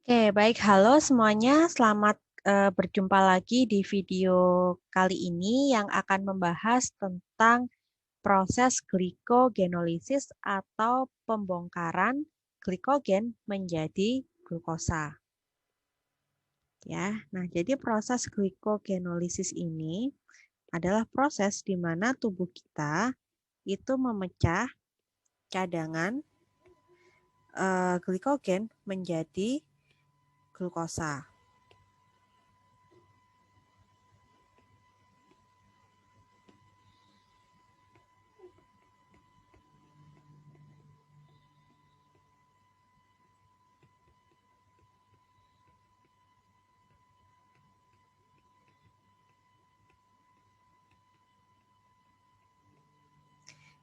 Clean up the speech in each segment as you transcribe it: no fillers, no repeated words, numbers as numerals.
Oke, baik. Halo semuanya. Selamat berjumpa lagi di video kali ini yang akan membahas tentang proses glikogenolisis atau pembongkaran glikogen menjadi glukosa. Ya, nah jadi proses glikogenolisis ini adalah proses di mana tubuh kita itu memecah cadangan glikogen menjadi glukosa.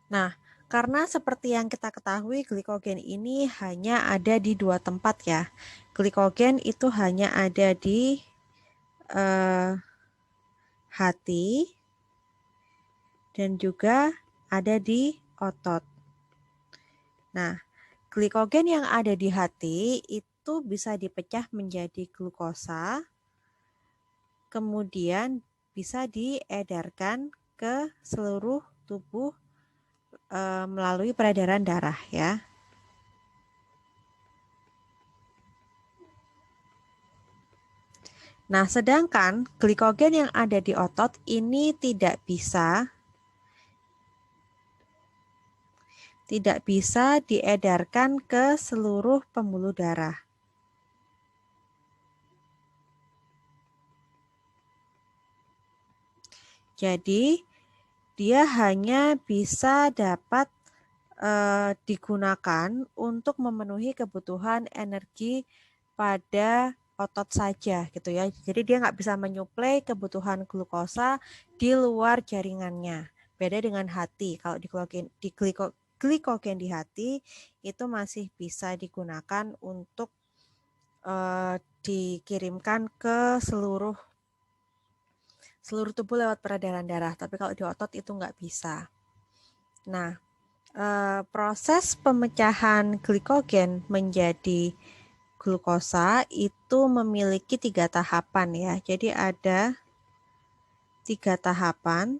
Nah, karena seperti yang kita ketahui, glikogen ini hanya ada di dua tempat ya. Glikogen itu hanya ada di hati dan juga ada di otot. Nah, glikogen yang ada di hati itu bisa dipecah menjadi glukosa, kemudian bisa diedarkan ke seluruh tubuh melalui peredaran darah ya. Nah, sedangkan glikogen yang ada di otot ini tidak bisa diedarkan ke seluruh pembuluh darah. Jadi, dia hanya bisa dapat digunakan untuk memenuhi kebutuhan energi pada otot saja gitu ya. Jadi dia nggak bisa menyuplai kebutuhan glukosa di luar jaringannya. Beda dengan hati. Kalau glikogen di hati itu masih bisa digunakan untuk dikirimkan ke seluruh tubuh lewat peredaran darah. Tapi kalau di otot itu nggak bisa. Nah, proses pemecahan glikogen menjadi glukosa itu memiliki 3 tahapan ya. Jadi ada 3 tahapan,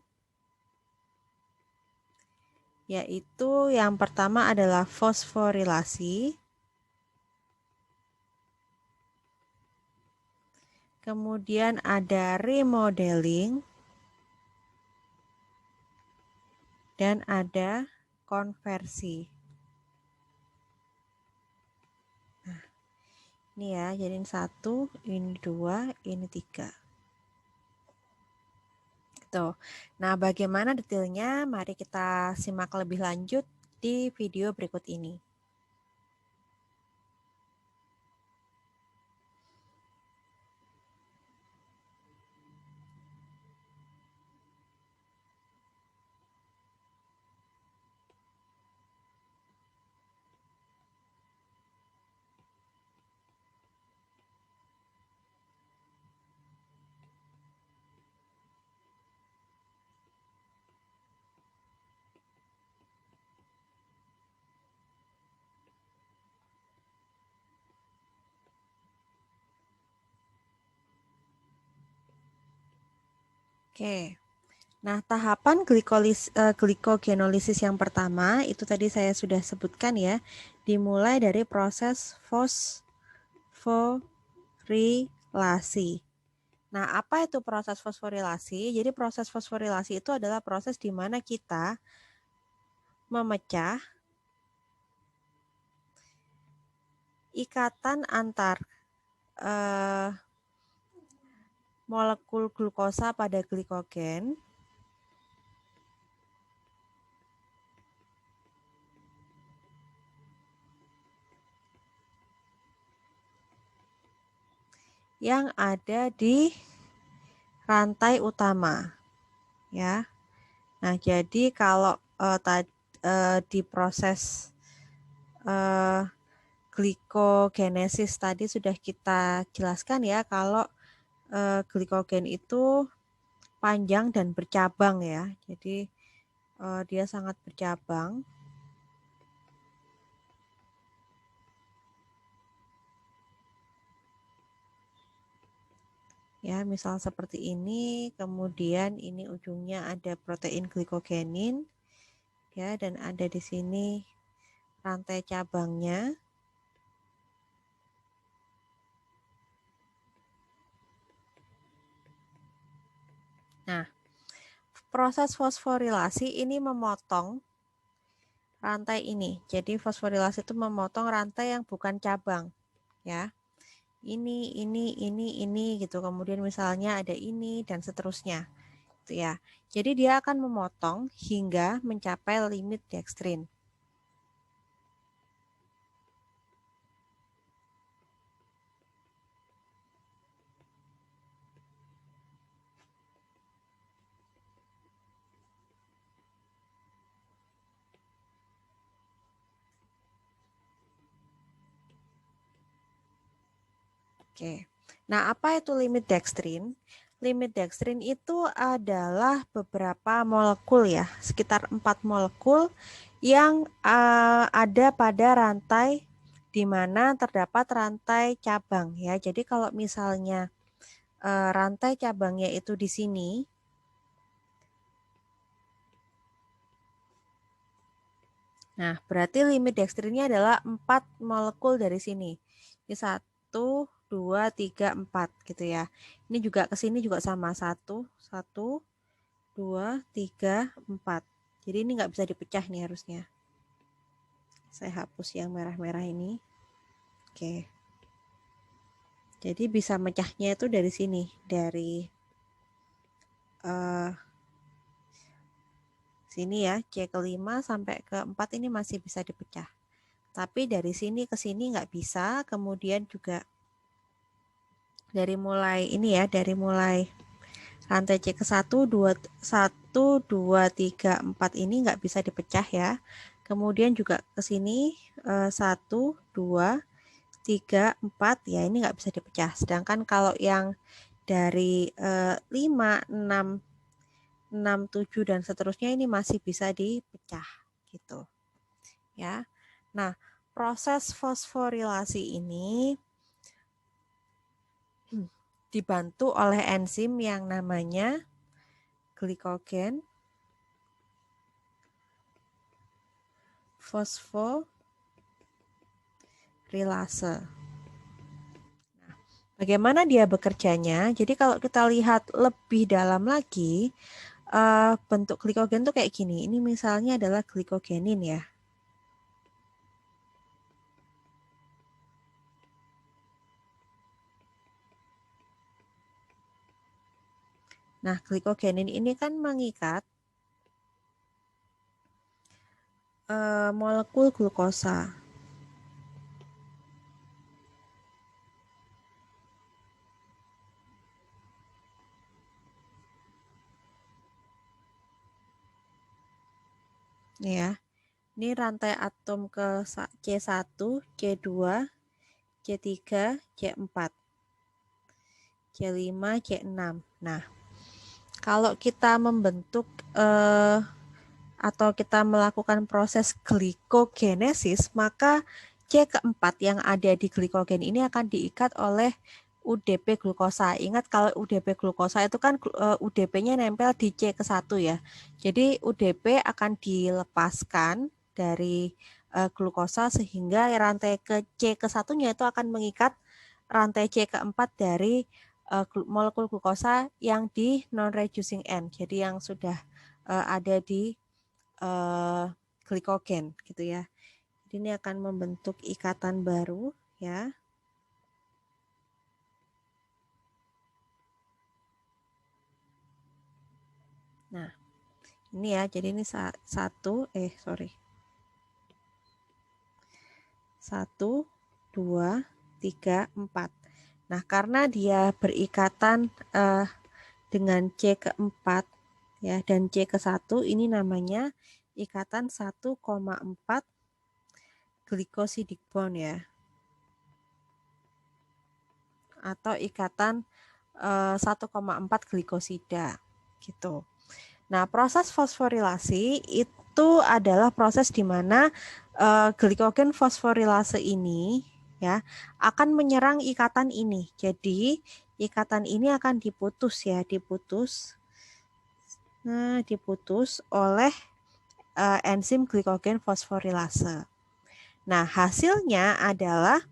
yaitu yang pertama adalah fosforilasi, kemudian ada remodeling, dan ada konversi. Nah, ini ya, jadi ini 1, ini 2, ini 3. Tuh. Nah, bagaimana detailnya? Mari kita simak lebih lanjut di video berikut ini. Oke. Nah, tahapan glikogenolisis yang pertama itu tadi saya sudah sebutkan ya, dimulai dari proses fosforilasi. Nah, apa itu proses fosforilasi? Jadi proses fosforilasi itu adalah proses di mana kita memecah ikatan antar molekul glukosa pada glikogen yang ada di rantai utama ya. Nah, jadi kalau di proses glikogenesis tadi sudah kita jelaskan ya, kalau glikogen itu panjang dan bercabang ya. Jadi dia sangat bercabang. Ya, misal seperti ini, kemudian ini ujungnya ada protein glikogenin, ya, dan ada di sini rantai cabangnya. Nah, proses fosforilasi ini memotong rantai ini. Jadi fosforilasi itu memotong rantai yang bukan cabang, ya. Ini gitu. Kemudian misalnya ada ini dan seterusnya. Gitu ya. Jadi dia akan memotong hingga mencapai limit dextrin. Oke. Nah, apa itu limit dextrin? Limit dextrin itu adalah beberapa molekul ya, sekitar 4 molekul yang ada pada rantai di mana terdapat rantai cabang ya. Jadi kalau misalnya rantai cabangnya itu di sini, nah berarti limit dextrinnya adalah 4 molekul dari sini. Ini 1, 2, 3, 4 gitu ya. Ini juga ke sini juga sama 1, 1, 2, 3, 4. Jadi ini nggak bisa dipecah nih harusnya. Saya hapus yang merah-merah ini. Oke. Jadi bisa mecahnya itu dari sini, dari sini ya, C ke-5 sampai ke-4 ini masih bisa dipecah. Tapi dari sini ke sini nggak bisa, kemudian juga dari mulai ini ya, dari mulai rantai C ke-1, 2, 1, 2, 3, 4 ini nggak bisa dipecah ya. Kemudian juga ke sini 1, 2, 3, 4 ya ini nggak bisa dipecah. Sedangkan kalau yang dari 5, 6, 6, 7 dan seterusnya ini masih bisa dipecah gitu. Ya. Nah, proses fosforilasi ini dibantu oleh enzim yang namanya glikogen fosforilase. Nah, bagaimana dia bekerjanya? Jadi kalau kita lihat lebih dalam lagi, bentuk glikogen tuh kayak gini. Ini misalnya adalah glikogenin ya. Nah, glikogenin ini kan mengikat molekul glukosa. Nih ya. Ini rantai atom ke C1, C2, C3, C4, C5, C6. Nah, kalau kita membentuk atau kita melakukan proses glikogenesis, maka C keempat yang ada di glikogen ini akan diikat oleh UDP glukosa. Ingat kalau UDP glukosa itu kan UDP-nya nempel di C ke-1 ya. Jadi UDP akan dilepaskan dari glukosa sehingga rantai ke C ke-1-nya itu akan mengikat rantai C keempat dari molekul glukosa yang di non-reducing end. Jadi yang sudah ada di glikogen gitu ya. Jadi ini akan membentuk ikatan baru ya. Nah, ini ya. Jadi ini 1, 2, 3, 4. Nah, karena dia berikatan dengan C keempat ya dan C ke-1 ini namanya ikatan 1,4 glycosidic bond ya. Atau ikatan 1,4 glikosida gitu. Nah, proses fosforilasi itu adalah proses di mana glikogen fosforilase ini ya akan menyerang ikatan ini. Jadi ikatan ini akan diputus ya, diputus. Nah, diputus oleh enzim glikogen fosforilase. Nah, hasilnya adalah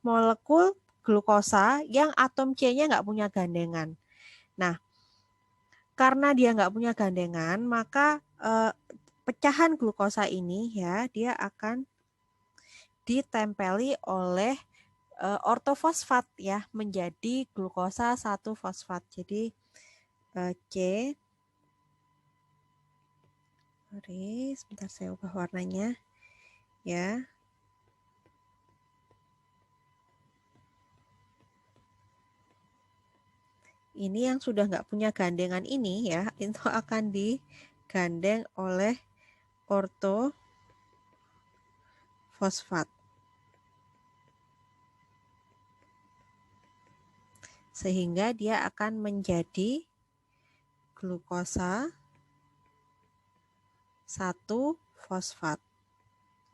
molekul glukosa yang atom C-nya nggak punya gandengan. Nah, karena dia nggak punya gandengan, maka pecahan glukosa ini ya, dia akan ditempeli oleh ortofosfat ya, menjadi glukosa 1-fosfat. Jadi C, sorry, sebentar saya ubah warnanya ya. Ini yang sudah nggak punya gandengan ini ya, itu akan digandeng oleh ortofosfat. Sehingga dia akan menjadi glukosa 1-fosfat.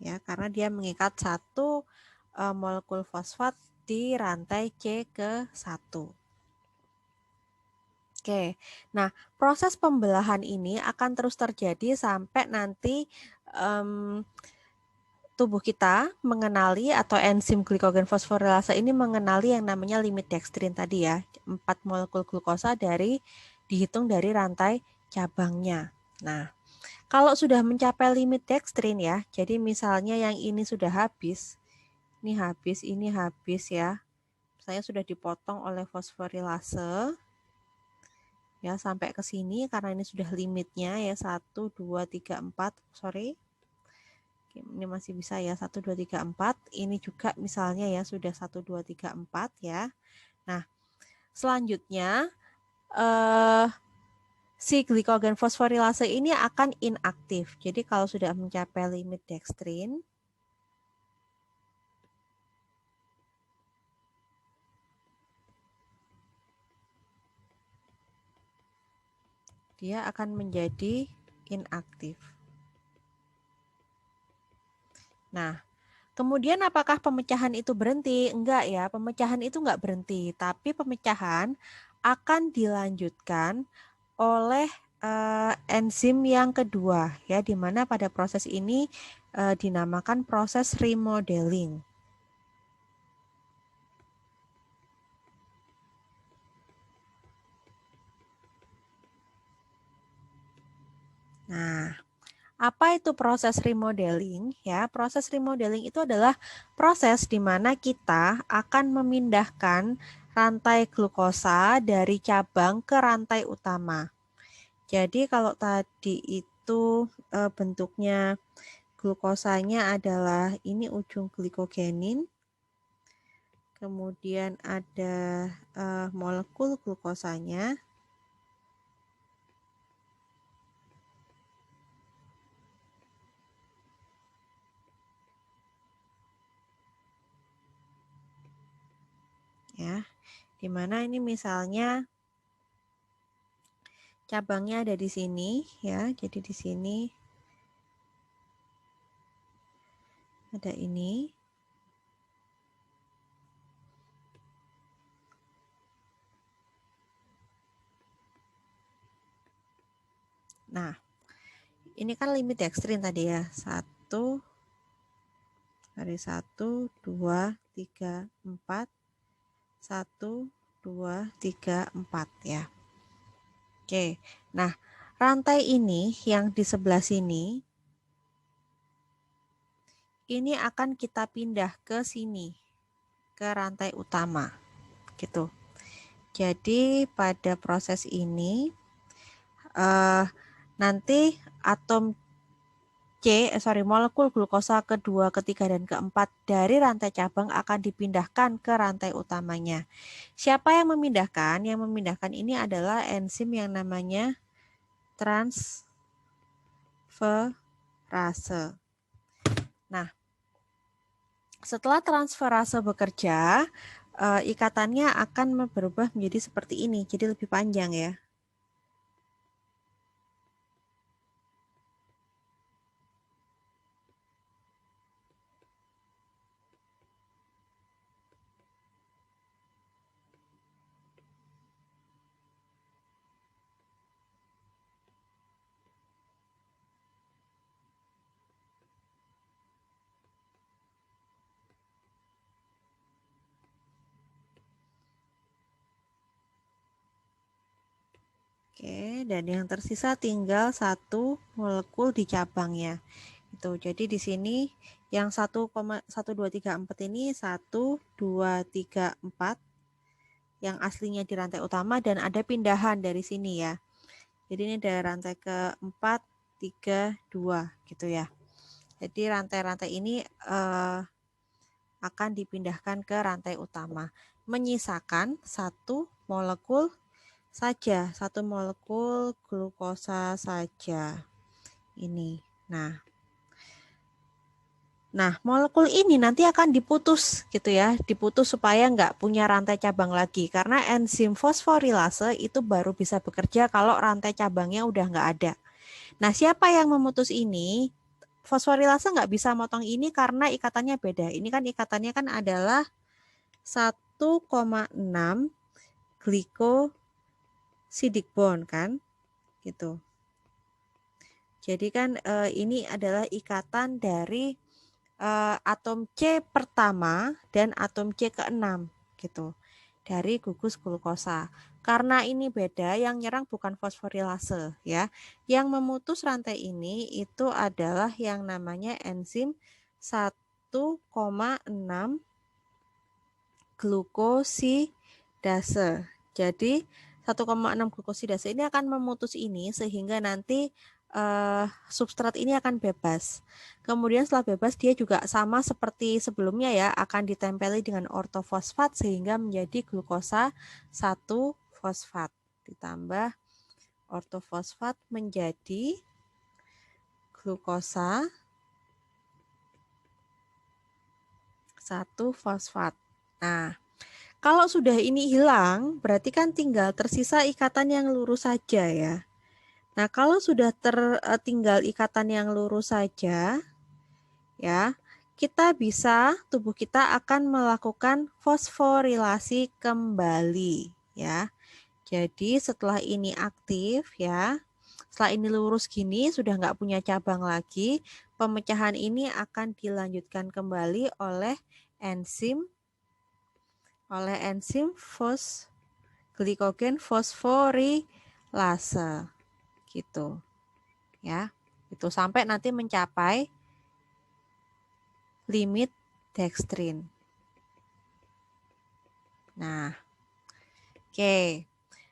Ya, karena dia mengikat satu molekul fosfat di rantai C ke 1. Oke, nah proses pembelahan ini akan terus terjadi sampai nanti tubuh kita mengenali atau enzim glikogen fosforilase ini mengenali yang namanya limit dextrin tadi ya, 4 molekul glukosa dihitung dari rantai cabangnya. Nah, kalau sudah mencapai limit dextrin ya, jadi misalnya yang ini sudah habis, ini habis ya, saya sudah dipotong oleh fosforilase, ya sampai ke sini karena ini sudah limitnya ya 1, 2, 3, 4, sorry. Ini masih bisa ya 1, 2, 3, 4. Ini juga misalnya ya sudah 1, 2, 3, 4 ya. Nah, selanjutnya si glikogen fosforilase ini akan inaktif. Jadi kalau sudah mencapai limit dextrin, dia akan menjadi inaktif. Nah, kemudian apakah pemecahan itu berhenti? Enggak ya, pemecahan itu enggak berhenti, tapi pemecahan akan dilanjutkan oleh enzim yang kedua ya, di mana pada proses ini dinamakan proses remodeling. Nah, apa itu proses remodeling? Ya, proses remodeling itu adalah proses di mana kita akan memindahkan rantai glukosa dari cabang ke rantai utama. Jadi kalau tadi itu bentuknya glukosanya adalah ini ujung glikogenin, kemudian ada molekul glukosanya. Ya, dimana ini misalnya cabangnya ada di sini ya, jadi di sini ada ini. Nah, ini kan limit dextrin tadi ya, 1, 2, 3, 4, 1, 2, 3, 4 ya. Oke, nah rantai ini yang di sebelah sini, ini akan kita pindah ke sini, ke rantai utama, gitu. Jadi pada proses ini, nanti atom molekul glukosa kedua, ketiga, dan keempat dari rantai cabang akan dipindahkan ke rantai utamanya. Siapa yang memindahkan? Yang memindahkan ini adalah enzim yang namanya transferase. Nah, setelah transferase bekerja, ikatannya akan berubah menjadi seperti ini, jadi lebih panjang ya. Oke, dan yang tersisa tinggal 1 molekul di cabangnya. Itu. Jadi di sini yang 1,1234 ini 1, 2, 3, 4 yang aslinya di rantai utama dan ada pindahan dari sini ya. Jadi ini dari rantai ke-4, 3, 2 gitu ya. Jadi rantai-rantai ini akan dipindahkan ke rantai utama. Menyisakan 1 molekul saja, 1 molekul glukosa saja. Ini. Nah, molekul ini nanti akan diputus gitu ya, diputus supaya nggak punya rantai cabang lagi. Karena enzim fosforilase itu baru bisa bekerja kalau rantai cabangnya udah nggak ada. Nah, siapa yang memutus ini? Fosforilase nggak bisa motong ini karena ikatannya beda. Ini kan ikatannya kan adalah 1,6 glycosidic bond kan, gitu. Jadi kan ini adalah ikatan dari atom C pertama dan atom C ke-6 gitu dari gugus glukosa. Karena ini beda, yang nyerang bukan fosforilase ya. Yang memutus rantai ini itu adalah yang namanya enzim 1,6 glukosidase. Jadi 1,6 glukosidase ini akan memutus ini sehingga nanti substrat ini akan bebas. Kemudian setelah bebas dia juga sama seperti sebelumnya ya, akan ditempeli dengan ortofosfat sehingga menjadi glukosa 1 fosfat. Ditambah ortofosfat menjadi glukosa 1 fosfat. Nah, kalau sudah ini hilang, berarti kan tinggal tersisa ikatan yang lurus saja ya. Nah, kalau sudah tertinggal ikatan yang lurus saja, ya, tubuh kita akan melakukan fosforilasi kembali, ya. Jadi setelah ini aktif, ya, setelah ini lurus gini, sudah nggak punya cabang lagi, pemecahan ini akan dilanjutkan kembali oleh enzim glikogen fosforilase gitu ya. Itu sampai nanti mencapai limit dextrin. Nah, oke.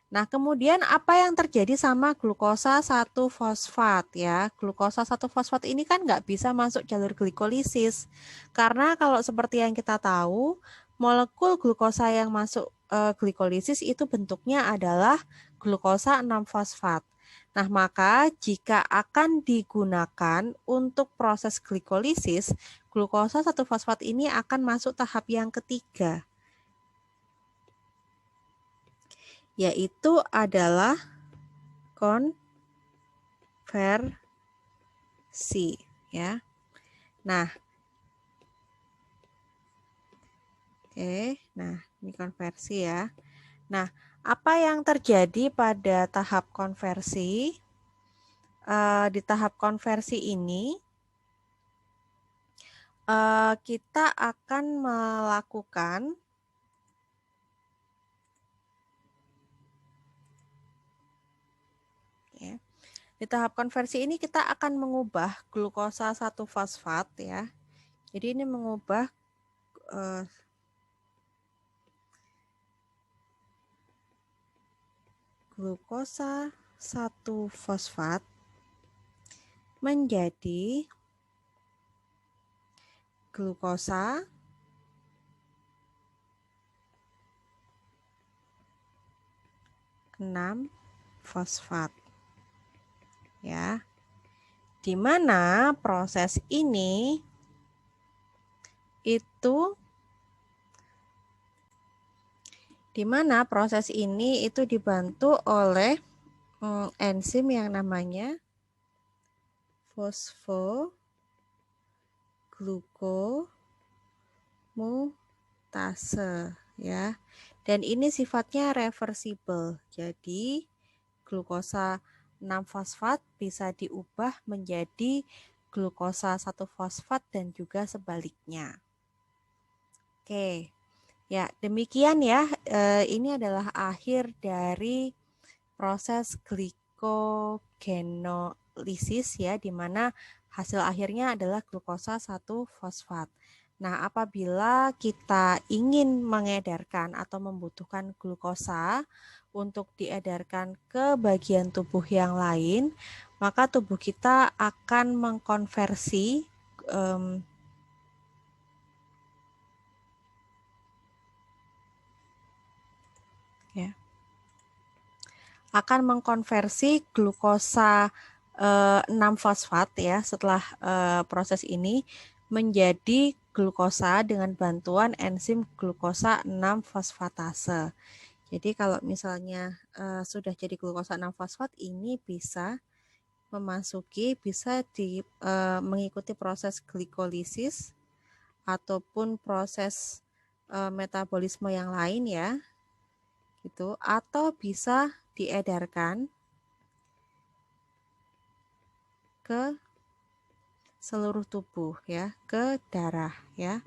Nah, kemudian apa yang terjadi sama glukosa 1 fosfat ya? Glukosa 1 fosfat ini kan nggak bisa masuk jalur glikolisis. Karena kalau seperti yang kita tahu, molekul glukosa yang masuk glikolisis itu bentuknya adalah glukosa 6 fosfat. Nah, maka jika akan digunakan untuk proses glikolisis, glukosa 1 fosfat ini akan masuk tahap yang ketiga, yaitu adalah konversi ya. Nah, ini konversi ya. Nah, apa yang terjadi pada tahap konversi? Di tahap konversi ini kita akan melakukan ya. Di tahap konversi ini kita akan mengubah glukosa 1 fosfat ya. Jadi ini mengubah glukosa 1 fosfat menjadi glukosa 6 fosfat ya. Di mana proses ini dibantu oleh enzim yang namanya fosfoglucomutase ya. Dan ini sifatnya reversible. Jadi glukosa 6 fosfat bisa diubah menjadi glukosa 1 fosfat dan juga sebaliknya. Oke. Ya, demikian ya. Ini adalah akhir dari proses glikogenolysis ya, di mana hasil akhirnya adalah glukosa 1-fosfat. Nah, apabila kita ingin mengedarkan atau membutuhkan glukosa untuk diedarkan ke bagian tubuh yang lain, maka tubuh kita akan mengkonversi glukosa 6-fosfat ya setelah proses ini menjadi glukosa dengan bantuan enzim glukosa 6-fosfatase. Jadi kalau misalnya sudah jadi glukosa 6-fosfat ini bisa mengikuti proses glikolisis ataupun proses metabolisme yang lain ya, gitu, atau bisa diedarkan ke seluruh tubuh ya, ke darah ya,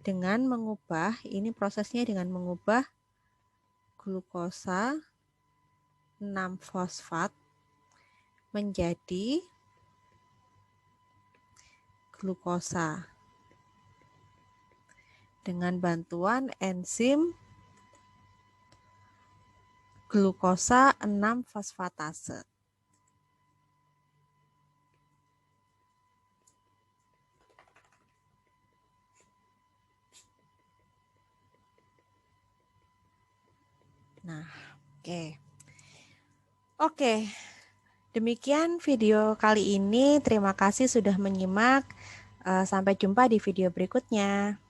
dengan mengubah, ini prosesnya dengan mengubah glukosa 6-fosfat menjadi glukosa dengan bantuan enzim glukosa 6-fosfatase. Nah, Oke. Demikian video kali ini. Terima kasih sudah menyimak. Sampai jumpa di video berikutnya.